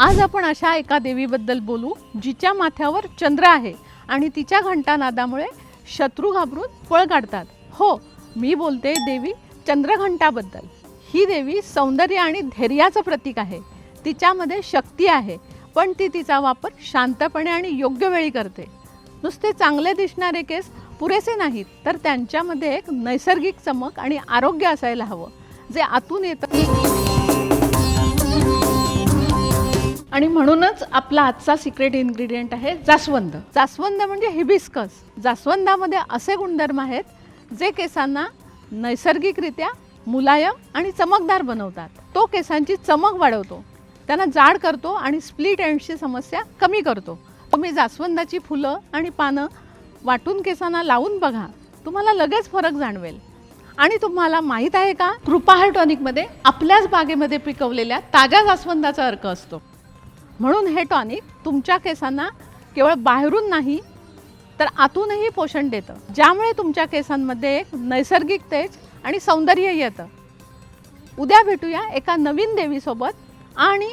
आज आपण अशा एका देवीबद्दल बोलू जिच्या माथ्यावर चंद्र आहे आणि तिच्या घंटानादामुळे शत्रू घाबरून पळ काढतात। हो, मी बोलते देवी चंद्रघंटाबद्दल। ही देवी सौंदर्य आणि धैर्याचं प्रतीक आहे। तिच्यामध्ये शक्ती आहे, पण ती तिचा वापर शांतपणे आणि योग्य वेळी करते। नुसते चांगले दिसणारे केस पुरेसे नाहीत, तर त्यांच्यामध्ये एक नैसर्गिक चमक आणि आरोग्य असायला हवं, जे आतून येतं। आणि म्हणूनच आपला आजचा सिक्रेट इन्ग्रेडियंट आहे जास्वंद। जास्वंद म्हणजे हिबिस्कस। जास्वंदामध्ये असे गुणधर्म आहेत जे केसांना नैसर्गिकरित्या मुलायम आणि चमकदार बनवतात। तो केसांची चमक वाढवतो, त्यांना जाड करतो आणि स्प्लिट एंड्सची समस्या कमी करतो। तुम्ही जास्वंदाची फुलं आणि पानं वाटून केसांना लावून बघा, तुम्हाला लगेच फरक जाणवेल। आणि तुम्हाला माहीत आहे का, कृपा हेअर टॉनिकमध्ये आपल्याच बागेमध्ये पिकवलेल्या ताज्या जास्वंदाचा अर्क असतो। म्हणून हे टॉनिक तुमच्या केसांना केवळ बाहेरून नाही तर आतूनही पोषण देतं, ज्यामुळे तुमच्या केसांमध्ये एक नैसर्गिक तेज आणि सौंदर्य येतं। उद्या भेटूया एका नवीन देवीसोबत आणि